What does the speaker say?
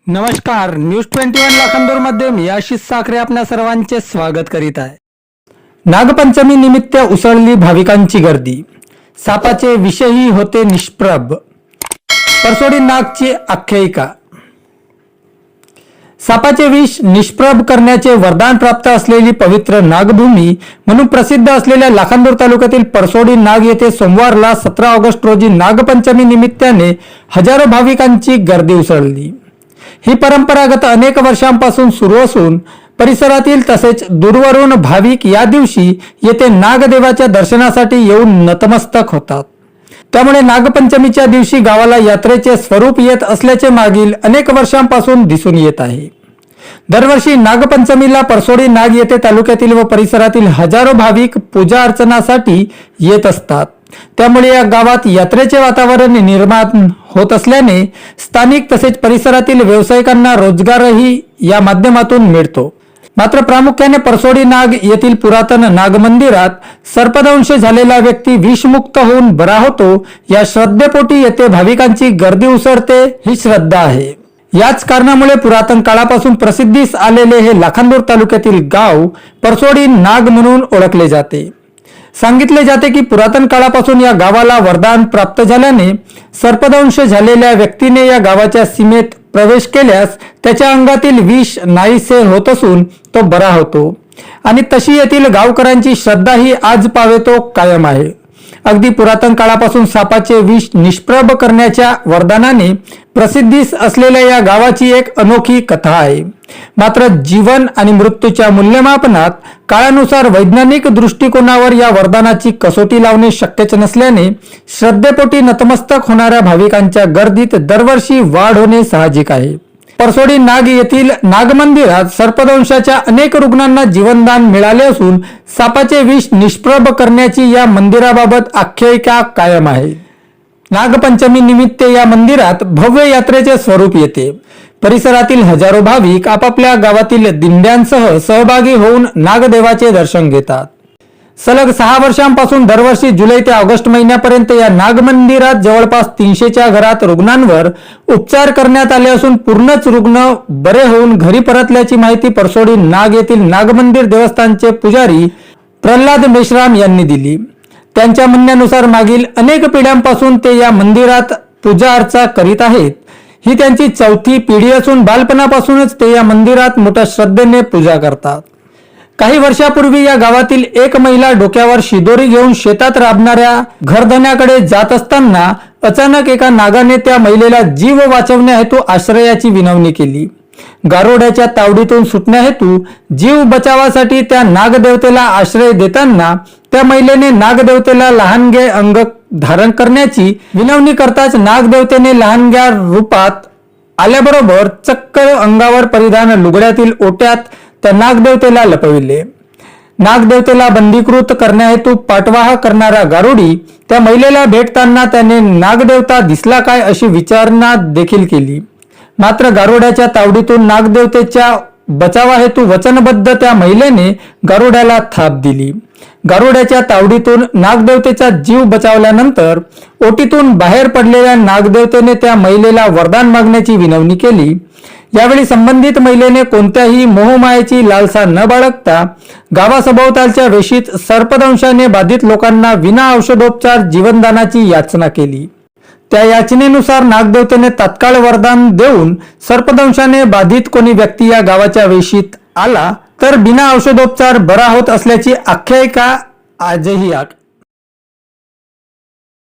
नमस्कार, न्यूज 21 लाखांदूर मध्ये मी आशिष साखरे आपल्या सर्वांचे स्वागत करीत आहे। नागपंचमी निमित्त उसळली भाविकांची गर्दी, सापाचे विषही होते निष्प्रभ। परसोडी नागची आख्यायिका। सापाचे विष निष्प्रभ करण्याचे वरदान प्राप्त असलेली पवित्र नागभूमी म्हणून प्रसिद्ध असलेल्या लाखांदूर तालुक्यातील परसोडी नाग येथे सोमवारला 17 ऑगस्ट रोजी नागपंचमी निमित्ताने हजारो भाविकांची गर्दी उसळली। ही परंपरागत अनेक वर्षांपासून सुरू असून परिसरातील तसेच दूरवरून भाविक या दिवशी येथे नागदेवाच्या दर्शनासाठी येऊन नतमस्तक होतात। त्यामुळे नागपंचमीच्या दिवशी गावाला यात्रेचे स्वरूप येत असल्याचे मागील अनेक वर्षांपासून दिसून येत आहे। दरवर्षी नागपंचमीला परसोडी नाग येथे तालुक्यातील व परिसरातील हजारो भाविक पूजा अर्चनासाठी येत असतात। त्यामुळे या गावात यात्रेचे वातावरण निर्माण होत असल्याने स्थानिक तसेच परिसरातील व्यावसायिकांना रोजगारही या माध्यमातून मिळतो। मात्र प्रामुख्याने परसोडी नाग येथील पुरातन नाग मंदिरात सर्पदंश झालेला व्यक्ती विषमुक्त होऊन बरा होतो या श्रद्धेपोटी येथे भाविकांची गर्दी उसळते ही श्रद्धा आहे। याच कारणामुळे पुरातन काळापासून प्रसिद्धीस आलेले हे लाखांदूर तालुक्यातील गाव परसोडी नाग म्हणून ओळखले जाते। सांगितले जाते की पुरातन काळापासून या गावाला वरदान प्राप्त झाल्याने सर्पदंश झालेल्या व्यक्तीने या गावाच्या सीमेत प्रवेश केल्यास त्याच्या अंगातील विष नाहीसे होत असून तो बरा होतो आणि तशी येथील गावकऱ्यांची श्रद्धा ही आज पावेतो कायम आहे। अगदी पुरातन काळापासून सापाचे विष निष्प्रभ करण्याच्या वरदानाने प्रसिद्धीस असलेल्या या गावाची एक अनोखी कथा आहे। मात्र जीवन आणि मृत्यूच्या मूल्यमापनात काळानुसार वैज्ञानिक दृष्टिकोनावर या वरदानाची कसोटी लावणे शक्यच नसल्याने श्रद्धेपोटी नतमस्तक होणाऱ्या भाविकांच्या गर्दीत दरवर्षी वाढ होणे साहजिक आहे। परसोडी नाग येथील नागमंदिरात सर्पदंशाच्या अनेक रुग्णांना जीवनदान मिळाले असून सापाचे विष निष्प्रभ करण्याची या मंदिराबाबत आख्यायिका कायम आहे। नागपंचमी निमित्त या मंदिरात भव्य यात्रेचे स्वरूप येते। परिसरातील हजारो भाविक आपापल्या गावातील दिंड्यांसह सहभागी होऊन नागदेवाचे दर्शन घेतात। सलग 6 वर्षांपासून दरवर्षी जुलै ते ऑगस्ट महिन्यापर्यंत या नागमंदिरात जवळपास 300च्या घरात रुग्णांवर उपचार करण्यात आले असून पूर्णच रुग्ण बरे होऊन घरी परतल्याची माहिती परसोडी नाग येथील नागमंदिर देवस्थानचे पुजारी प्रल्हाद मेश्राम यांनी दिली। त्यांच्या म्हणण्यानुसार मागील अनेक पिढ्यांपासून ते या मंदिरात पूजा अर्चा करीत आहेत। ही त्यांची 4थी पिढी असून बालपणापासूनच ते या मंदिरात मोठ्या श्रद्धेने पूजा करतात। काही वर्षापूर्वी या गावातील एक महिला डोक्यावर शिदोरी घेऊन शेतात राबणाऱ्या घरधन्याकडे जात असताना अचानक एका नागाने त्या महिलेला जीव वाचवण्या हेतू आश्रयाची विनवणी केली। गारोड्याच्या तावडीतून सुटण्या हेतू जीव बचावासाठी त्या नागदेवतेला आश्रय देताना त्या महिलेने नागदेवतेला लहानगे अंग धारण करण्याची विनवणी करताच नागदेवतेने लहानग्या रूपात आल्याबरोबर चक्क अंगावर परिधान लुगड्यातील ओट्यात त्या नागदेवतेला लपविले। नागदेवतेला बंदीकृत करण्या हेतू पाठवाह करणारा गारुडी त्या महिलेला भेटताना त्याने नागदेवता दिसला काय अशी विचारणा देखील केली। मात्र गारुड्याच्या तावडीतून नागदेवतेच्या बचावा हेतू वचनबद्ध त्या महिलेने गारुड्याला थाप दिली। गारुड्याच्या तावडीतून नागदेवतेचा जीव बचावल्यानंतर ओटीतून बाहेर पडलेल्या नागदेवतेने त्या महिलेला वरदान मागण्याची विनवणी केली। यावेळी संबंधित महिलेने कोणत्याही मोहमायेची लालसा न बाळगता गावासभोवतालच्या वेशीत सर्पदंशाने बाधित लोकांना विना औषधोपचार जीवनदानाची याचना केली। त्या याचनेनुसार नागदेवतेने तात्काळ वरदान देऊन सर्पदंशाने बाधित कोणी व्यक्ती या गावाच्या वेशीत आला तर बिना औषधोपचार बरा होत असल्याची आख्यायिका आजही